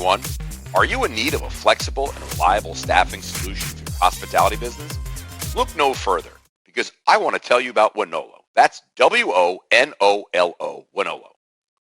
everyone. Are you in need of a flexible and reliable staffing solution for your hospitality business? Look no further, because I want to tell you about Winolo. That's W-O-N-O-L-O, Winolo.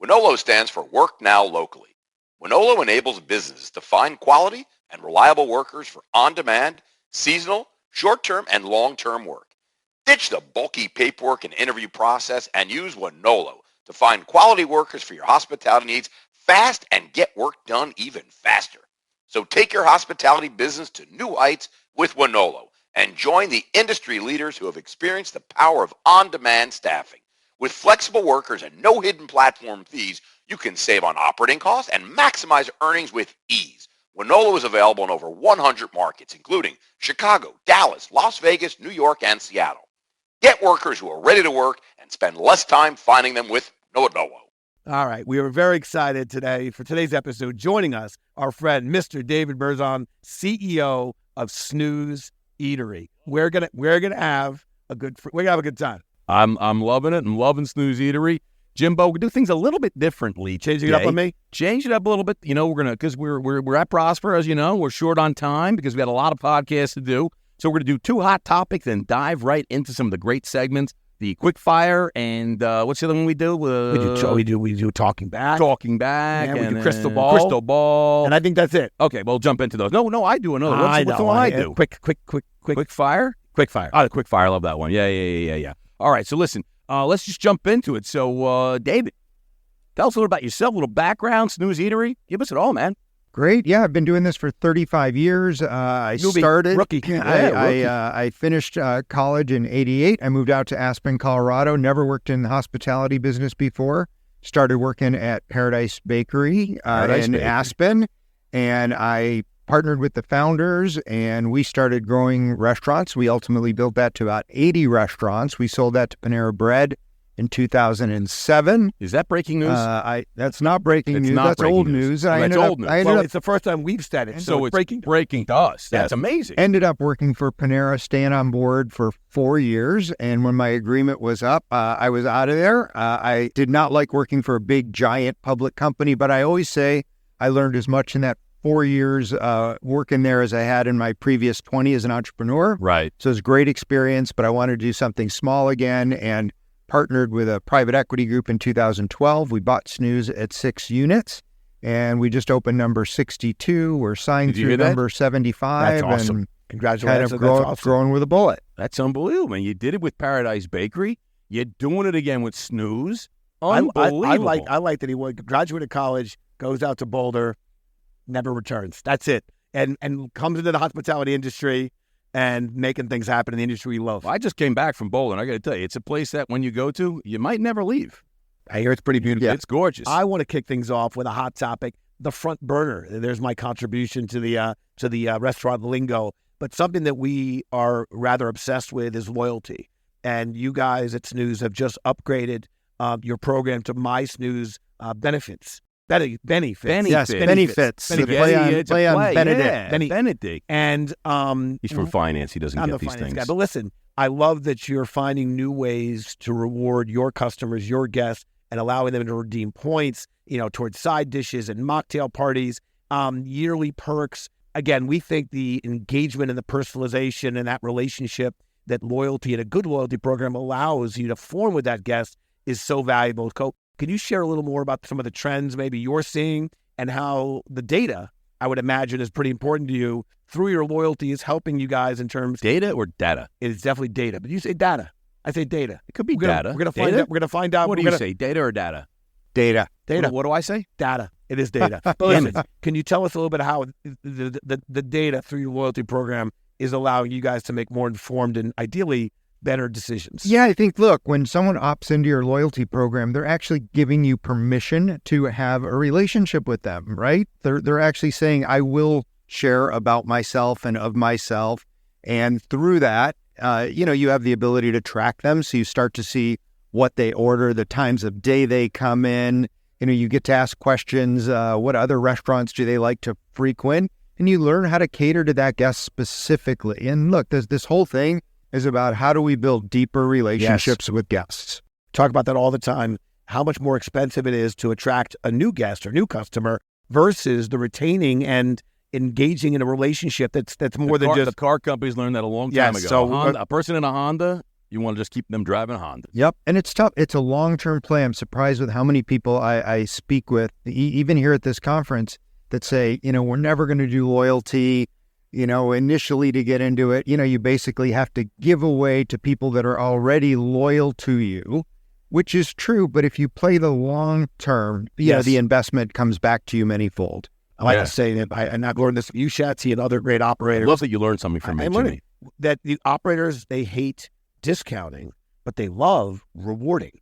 Winolo stands for Work Now Locally. Winolo enables businesses to find quality and reliable workers for on-demand, seasonal, short-term, and long-term work. Ditch the bulky paperwork and interview process and use Winolo to find quality workers for your hospitality needs fast and get work done even faster. So take your hospitality business to new heights with Winolo and join the industry leaders who have experienced the power of on-demand staffing. With flexible workers and no hidden platform fees, you can save on operating costs and maximize earnings with ease. Winolo is available in over 100 markets, including Chicago, Dallas, Las Vegas, New York, and Seattle. Get workers who are ready to work and spend less time finding them with Winolo. All right, we are very excited today for today's episode. Joining us, our friend Mr. David Birzon, CEO of Snooze Eatery. We're gonna have a good time. I'm loving it. I'm loving Snooze Eatery. Jimbo, we do things a little bit differently. Changing it up on me? Change it up a little bit. You know, because we're at Prosper, as you know. We're short on time because we got a lot of podcasts to do. So we're going to do two hot topics and dive right into some of the great segments. The quick fire and what's the other one we do? We do talking back. Talking back. And we and do crystal ball. Crystal ball. And I think that's it. Okay, we'll jump into those. No, I do another. What's the one I do? Quick fire? Quick fire. Oh, the quick fire. I love that one. Yeah. All right, so listen, let's just jump into it. So, David, tell us a little about yourself, a little background, Snooze Eatery. Give us it all, man. Great. Yeah, I've been doing this for 35 years. I started. Rookie. I finished college in '88. I moved out to Aspen, Colorado. Never worked in the hospitality business before. Started working at Paradise Bakery in Aspen, and I partnered with the founders, and we started growing restaurants. We ultimately built that to about 80 restaurants. We sold that to Panera Bread in 2007. Is that breaking news? That's not breaking news. That's old news. That's old news. It's the first time we've said it, so it's breaking to us. That's amazing. Ended up working for Panera, staying on board for 4 years, and when my agreement was up, I was out of there. I did not like working for a big, giant public company, but I always say I learned as much in that 4 years working there as I had in my previous 20 as an entrepreneur. Right. So it was a great experience, but I wanted to do something small again, and partnered with a private equity group in 2012. We bought Snooze at 6 units, and we just opened number 62. We're signed through number 75. That's awesome. And congratulations. Kind of growing with a bullet. That's unbelievable, man. You did it with Paradise Bakery. You're doing it again with Snooze. Unbelievable. I like that he graduated college, goes out to Boulder, never returns. That's it. And comes into the hospitality industry and making things happen in the industry we love. Well, I just came back from Boulder, and I got to tell you, it's a place that when you go to, you might never leave. I hear it's pretty beautiful. Yeah. It's gorgeous. I want to kick things off with a hot topic, the front burner. There's my contribution to the restaurant lingo. But something that we are rather obsessed with is loyalty. And you guys at Snooze have just upgraded your program to My Snooze benefits. Benefits. Yes, benefits. Play on Benedict. Yeah, Benedict. And he's from finance. He doesn't get these things. Guy. But listen, I love that you're finding new ways to reward your customers, your guests, and allowing them to redeem points, towards side dishes and mocktail parties, yearly perks. Again, we think the engagement and the personalization and that relationship that loyalty and a good loyalty program allows you to form with that guest is so valuable. Can you share a little more about some of the trends maybe you're seeing and how the data, I would imagine, is pretty important to you through your loyalty is helping you guys in terms... Data or data? It is definitely data, but you say data. I say data. It could be data. We're going to find out. What do you say, data or data? Data. What do I say? Data. It is data. But listen, can you tell us a little bit how the data through your loyalty program is allowing you guys to make more informed and ideally better decisions? Yeah, I think, look, when someone opts into your loyalty program, they're actually giving you permission to have a relationship with them, right? They're actually saying, I will share about myself and of myself. And through that, you have the ability to track them. So you start to see what they order, the times of day they come in. You get to ask questions. What other restaurants do they like to frequent? And you learn how to cater to that guest specifically. And look, this whole thing is about how do we build deeper relationships with guests. Talk about that all the time, how much more expensive it is to attract a new guest or new customer versus the retaining and engaging in a relationship that's more than just the car companies learned that a long time ago. So A person in a Honda, you want to just keep them driving a Honda. Yep. And it's tough. It's a long-term play. I'm surprised with how many people I speak with, even here at this conference, that say, we're never going to do loyalty. Initially to get into it, you basically have to give away to people that are already loyal to you, which is true. But if you play the long term, the investment comes back to you manyfold. I like to say that, and I've learned this from you, Shatsy, and other great operators. I love that you learned something from me, Jimmy. That the operators, they hate discounting, but they love rewarding.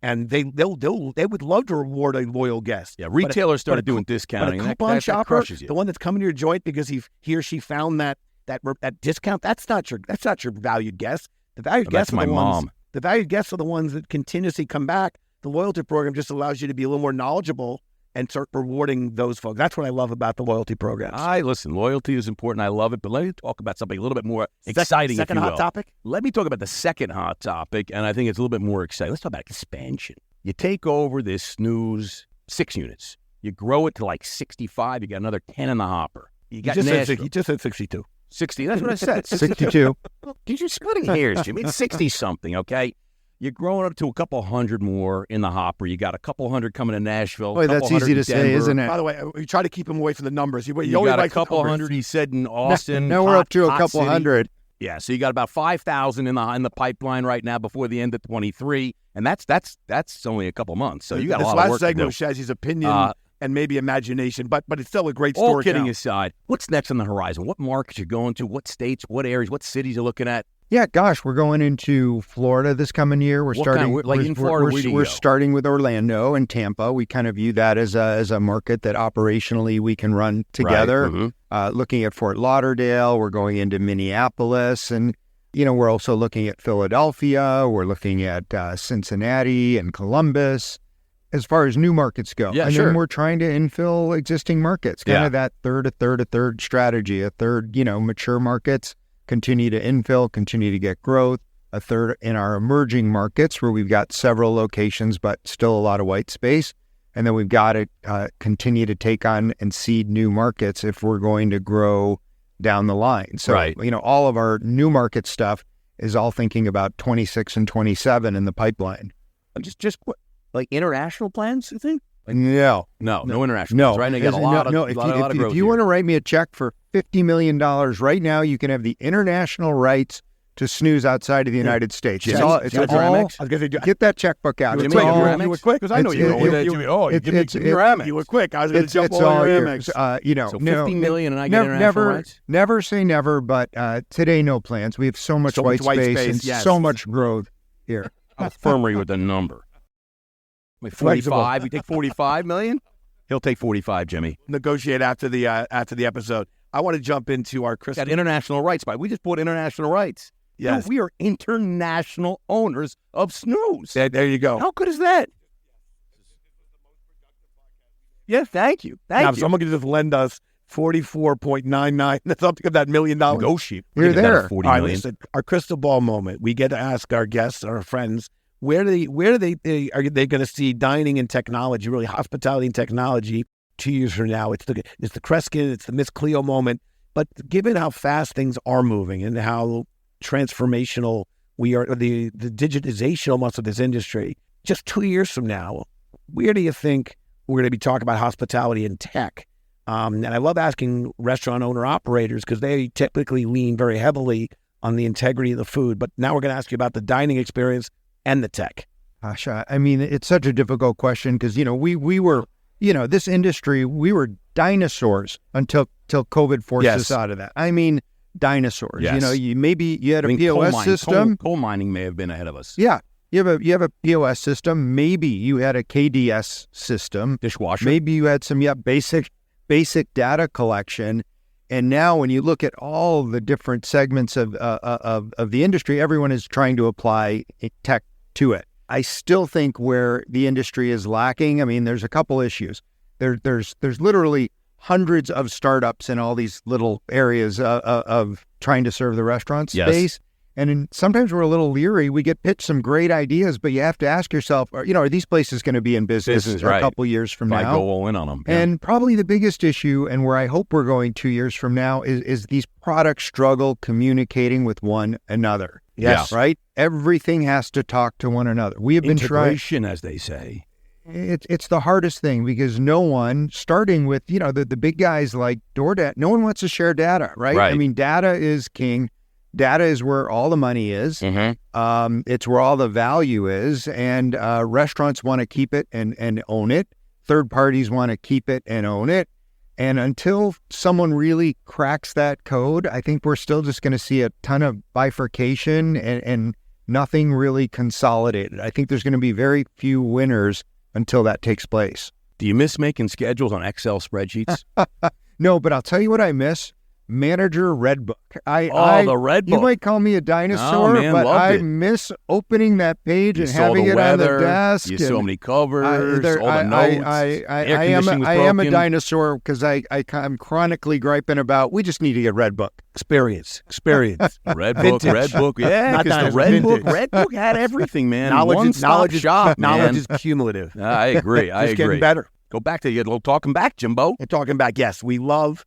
And they would love to reward a loyal guest. Yeah, retailers started doing discounting. But a coupon shopper, that crushes you. The one that's coming to your joint because he or she found that discount, that's not your valued guest. The valued guests are the ones. The valued guests are the ones that continuously come back. The loyalty program just allows you to be a little more knowledgeable and start rewarding those folks. That's what I love about the loyalty programs. Listen, loyalty is important. I love it. But let me talk about something a little bit more exciting, second if you will. hot topic? Let me talk about the second hot topic, and I think it's a little bit more exciting. Let's talk about expansion. You take over this Snooze 6 units. You grow it to like 65. You got another 10 in the hopper. You just said 62. 60. That's what I said. 62. You're splitting hairs, Jimmy. It's 60-something, okay? You're growing up to a couple hundred more in the hopper. You got a couple hundred coming to Nashville. Boy, that's easy to say, isn't it? By the way, we try to keep him away from the numbers. You got a couple hundred, he said, in Austin. Now we're up to a couple hundred. Yeah, so you got about 5,000 in the pipeline right now before the end of 23, and that's only a couple months. So you got a lot of work to do. This last segment was Shazzy's opinion and maybe imagination, but it's still a great story. All kidding aside, what's next on the horizon? What markets you're going to? What states? What areas? What cities you're looking at? Yeah, gosh, we're going into Florida this coming year. We're starting with Orlando and Tampa. We kind of view that as a market that operationally we can run together. Right. Mm-hmm. Looking at Fort Lauderdale, we're going into Minneapolis, and we're also looking at Philadelphia. We're looking at Cincinnati and Columbus. As far as new markets go, then we're trying to infill existing markets. Kind of that third strategy. A third, mature markets. Continue to infill, continue to get growth. A third in our emerging markets where we've got several locations, but still a lot of white space. And then we've got to continue to take on and seed new markets if we're going to grow down the line. So, all of our new market stuff is all thinking about 26 and 27 in the pipeline. Just like international plans, you think? No international. No, plans. Right now, you got a lot of growth. If you want to write me a check for $50 million right now, you can have the international rights to Snooze outside of the United States. Get that checkbook out. You were quick because I know you were. You were quick. I was going to jump all your Amex. So $50 million and I get international rights? Never say never, but today no plans. We have so much white space and so much growth here. Infirmary with the number. 45. You take 45 million? He'll take 45, Jimmy. Negotiate after the episode. I want to jump into our Christmas. Got international rights, by we just bought international rights. Yes. Dude, we are international owners of Snooze. There you go. How good is that? Yeah, thank you. Thank you. Someone could just lend us 44.99, something of that $1 million. Negotiate. You're there. All right, listen, our crystal ball moment. We get to ask our guests, our friends, where are they going to see dining and technology, really hospitality and technology 2 years from now? It's the Kreskin, it's the Miss Cleo moment. But given how fast things are moving and how transformational we are, the digitization almost of this industry, just 2 years from now, where do you think we're going to be talking about hospitality and tech? And I love asking restaurant owner operators because they typically lean very heavily on the integrity of the food. But now we're going to ask you about the dining experience and the tech. Gosh, I mean, it's such a difficult question because, we were, this industry, we were dinosaurs until COVID forced us out of that. I mean, dinosaurs. Yes. You had a POS system. Coal mining may have been ahead of us. Yeah. You have a POS system. Maybe you had a KDS system. Dishwasher. Maybe you had some basic data collection. And now when you look at all the different segments of the industry, everyone is trying to apply tech to it. I still think where the industry is lacking, I mean, there's a couple issues. There's literally hundreds of startups in all these little areas of trying to serve the restaurant space. Yes. And sometimes we're a little leery. We get pitched some great ideas, but you have to ask yourself, are these places going to be in business a couple years from now? I go all in on them. Yeah. And probably the biggest issue, and where I hope we're going 2 years from now, is these products struggle communicating with one another. Yes. Right? Everything has to talk to one another. We have been trying. Integration, as they say. It's the hardest thing because no one, starting with, the big guys like DoorDash, no one wants to share data, right? I mean, data is king. Data is where all the money is. Mm-hmm. It's where all the value is. And restaurants want to keep it and own it. Third parties want to keep it and own it. And until someone really cracks that code, I think we're still just going to see a ton of bifurcation and nothing really consolidated. I think there's going to be very few winners until that takes place. Do you miss making schedules on Excel spreadsheets? No, but I'll tell you what I miss. Manager Red Book. The Red Book. You might call me a dinosaur, man, but I it. miss opening that page and saw having the it weather, on the desk. You saw many covers, all the notes. I am a dinosaur because I'm chronically griping about we just need to get Red Book. Experience. Red Book. Yeah, because the Red Book had everything, man. One-stop shop, man. Knowledge is cumulative. I agree. It's getting better. Go back to a little talking back, Jimbo. And talking back, yes, we love.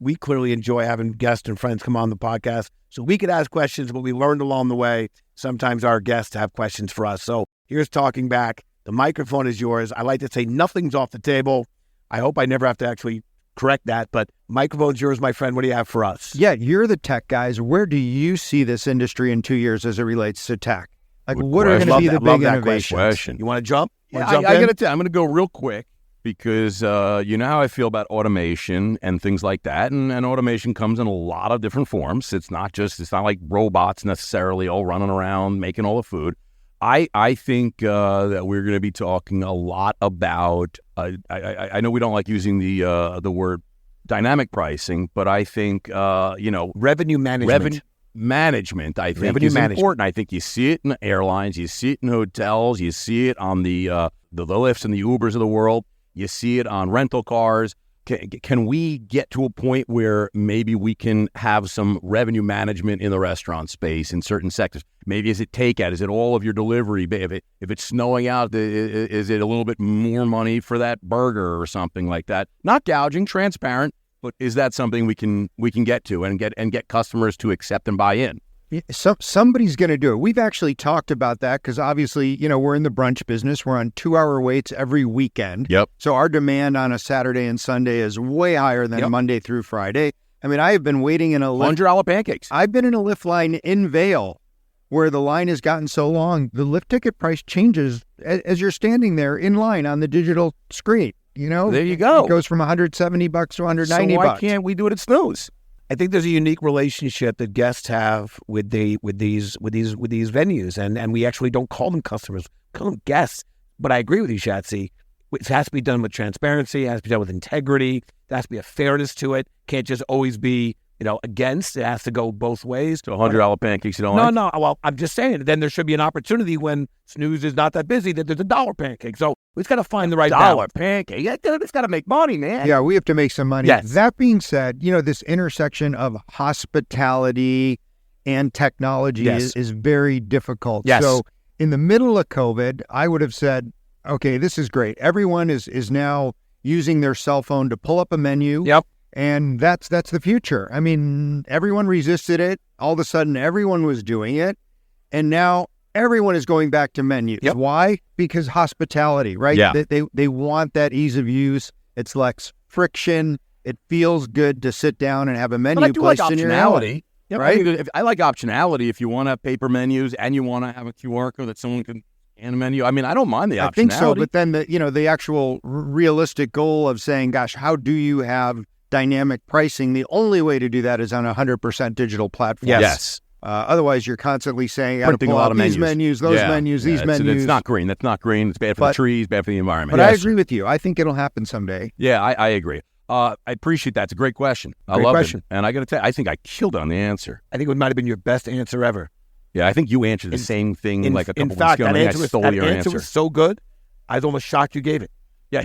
We clearly enjoy having guests and friends come on the podcast so we could ask questions, but we learned along the way. Sometimes our guests have questions for us. So here's talking back. The microphone is yours. I like to say nothing's off the table. I hope I never have to actually correct that, but microphone's yours, my friend. What do you have for us? Yeah, you're the tech guys. Where do you see this industry in 2 years as it relates to tech? Like, what are going to be the big innovations? You want to jump? Yeah, I'm going to go real quick. Because you know how I feel about automation and things like that. And automation comes in a lot of different forms. It's not like robots necessarily all running around making all the food. I think that we're going to be talking a lot about, I know we don't like using the word dynamic pricing, but I think, revenue management. Revenue management, I think, is important. I think you see it in the airlines, you see it in hotels, you see it on the Lyfts and the Ubers of the world. You see it on rental cars. Can we get to a point where maybe we can have some revenue management in the restaurant space in certain sectors? Maybe is it takeout? Is it all of your delivery? If it's snowing out, is it a little bit more money for that burger or something like that? Not gouging, transparent, but is that something we can get to and get customers to accept and buy in? Somebody's going to do it. We've actually talked about that because obviously, we're in the brunch business. We're on 2-hour waits every weekend. Yep. So our demand on a Saturday and Sunday is way higher than Monday through Friday. I mean, I have been waiting in a Lyft. $100 pancakes. I've been in a Lyft line in Vail where the line has gotten so long, the Lyft ticket price changes as you're standing there in line on the digital screen. There you go. It goes from $170 to $190. So why can't we do it at Snooze? I think there's a unique relationship that guests have with these venues, and we actually don't call them customers, we call them guests. But I agree with you, Shatsy. It has to be done with transparency. It has to be done with integrity. There has to be a fairness to it. Can't just always be against. It has to go both ways. So $100 pancakes you don't like? No. Well, I'm just saying. Then there should be an opportunity when Snooze is not that busy that there's $1 pancake. So we just got to find the right balance. Pancake. Yeah, dude, it's got to make money, man. Yeah, we have to make some money. Yes. That being said, this intersection of hospitality and technology is very difficult. Yes. So in the middle of COVID, I would have said, okay, this is great. Everyone is now using their cell phone to pull up a menu. Yep. And that's the future. I mean, everyone resisted it. All of a sudden, everyone was doing it. And now everyone is going back to menus. Yep. Why? Because hospitality, right? Yeah. They want that ease of use. It's less friction. It feels good to sit down and have a menu placed in your optionality. Yep. Right? I like optionality. If you want to have paper menus and you want to have a QR code that someone can scan a menu, I mean, I don't mind the optionality. I think so, but then the actual realistic goal of saying, gosh, how do you have dynamic pricing? The only way to do that is on a 100% digital platform. Yes. Otherwise, you're constantly saying, I got to printing pull a lot out of these menus, those menus, these menus. It's not green. That's not green. It's bad for the trees, bad for the environment. But I agree with you. I think it'll happen someday. Yeah, I agree. I appreciate that. It's a great question. I love it. And I got to tell you, I think I killed on the answer. I think it might have been your best answer ever. Yeah, I think you answered the same thing like a couple weeks ago. That answer was so good, I was almost shocked you gave it. Yeah.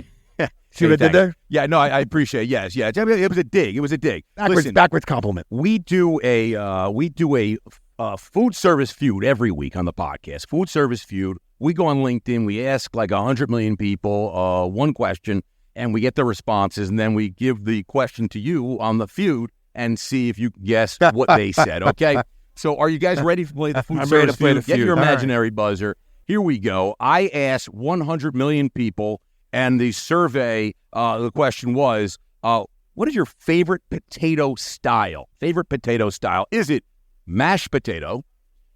See what I did there? Yeah, no, I appreciate it. Yes. It was a dig. Backwards compliment. We do a food service feud every week on the podcast. Food service feud. We go on LinkedIn. We ask like 100 million people one question, and we get the responses, and then we give the question to you on the feud and see if you can guess what they said. Okay. So are you guys ready to play the food service feud? Get your imaginary buzzer. Here we go. I asked 100 million people, and the survey, the question was, what is your favorite potato style? Favorite potato style. Is it mashed potato?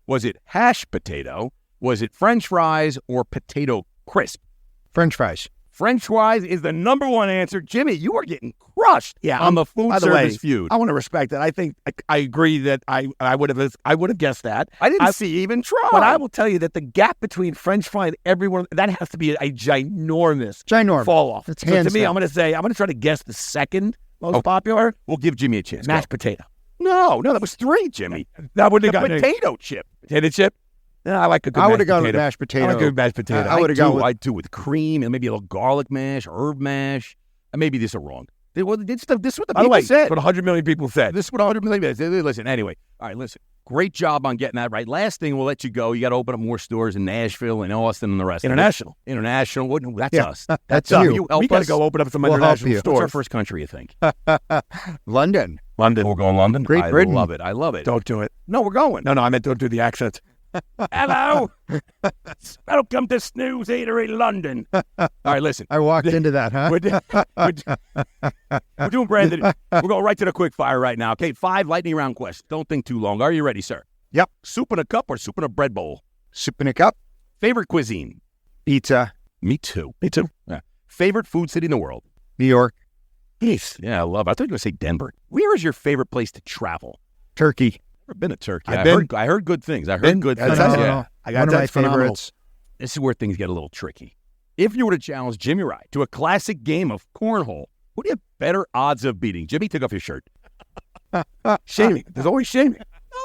Was it hash potato? Was it French fries or potato crisp? French fries. French fries is the number one answer. Jimmy, you are getting crushed on the food service feud. I want to respect that. I think I agree that I would have guessed that. I didn't see even try. But I will tell you that the gap between French fry and everyone, that has to be a ginormous fall off. It's so to me, I'm going to try to guess the second most popular. We'll give Jimmy a chance. Mashed potato. No, that was 3, Jimmy. That wouldn't have gotten potato chip. Potato chip? No, I like a good I would have gone with mashed potato. I like a good mashed potato. I would have gone with... I'd do with cream and maybe a little garlic mash, herb mash. Maybe this is wrong. This is what the people said. What 100 million people said. This is what 100 million people said. Listen, anyway. All right, listen. Great job on getting that right. Last thing, we'll let you go. You got to open up more stores in Nashville and Austin and the rest. International. International. That's us. That's us. you. Help we got to us. go open up some international stores. What's our first country, you think? London. We're going London? Great Britain. I love it. Don't do it. No, we're going. No, I meant don't do the accent. Hello. Welcome to Snooze Eatery London. All right, listen. I walked into that, huh? We're doing Brandon. We're going right to the quick fire right now. Okay, 5 lightning round questions. Don't think too long. Are you ready, sir? Yep. Soup in a cup or soup in a bread bowl? Soup in a cup. Favorite cuisine? Pizza. Me too. Yeah. Favorite food city in the world? New York. East. Yeah, I love it. I thought you were going to say Denver. Where is your favorite place to travel? Turkey. Never been to Turkey. I heard good things. I heard good things. Yeah. I got one of my favorites. This is where things get a little tricky. If you were to challenge Jimmy Rye to a classic game of cornhole, who do you have better odds of beating? Jimmy, take off your shirt. Shaming. There's always shaming.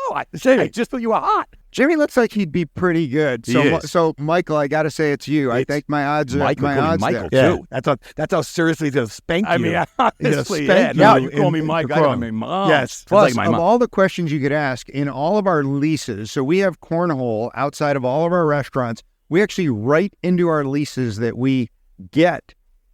No, I just thought you were hot. Jimmy looks like he'd be pretty good. So Michael, I got to say it's you. I think my odds are Michael too. Yeah, that's how seriously he's going to spank you. I mean, honestly, you call me Mike. I got my mom. Yes. Plus, like of all the questions you could ask in all of our leases, so we have cornhole outside of all of our restaurants. We actually write into our leases that we get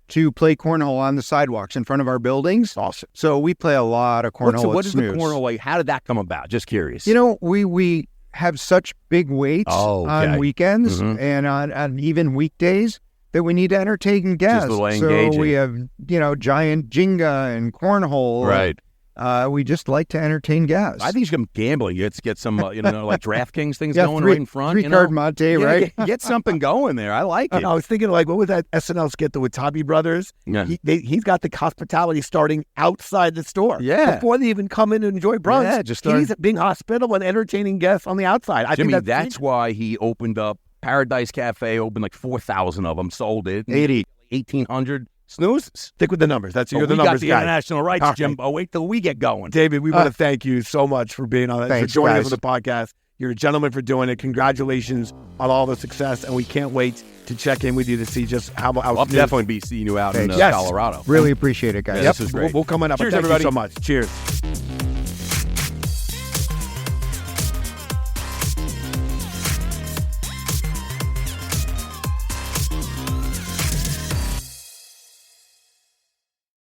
to play cornhole on the sidewalks in front of our buildings. Awesome. So we play a lot of cornhole. What is the cornhole like? How did that come about? Just curious. You know, we have such big weights on weekends and on even weekdays that we need to entertain guests. So we have, giant Jenga and cornhole. Right. We just like to entertain guests. I think you should come gambling. Let's get some, like DraftKings things going right in front. Three-card Monte, right? Get something going there. I like it. I was thinking, what was that SNL skit with Tommy Brothers? Yeah. He's got the hospitality starting outside the store. Yeah. Before they even come in and enjoy brunch. Yeah, he's being hospitable and entertaining guests on the outside. Jimmy, I think that's why he opened up Paradise Cafe, opened like 4,000 of them, sold it. 1,800. Snooze? Stick with the numbers. You're the numbers got the guy. International rights, right. Jim. Wait till we get going. David, we want to thank you so much for being on Thanks, for joining guys. us on the podcast. You're a gentleman for doing it. Congratulations on all the success, and we can't wait to check in with you to see just how I'll definitely be seeing you out in Yes. Colorado. Really appreciate it, guys. This is great. We'll come on up. Cheers, Thank everybody. you so much. Cheers.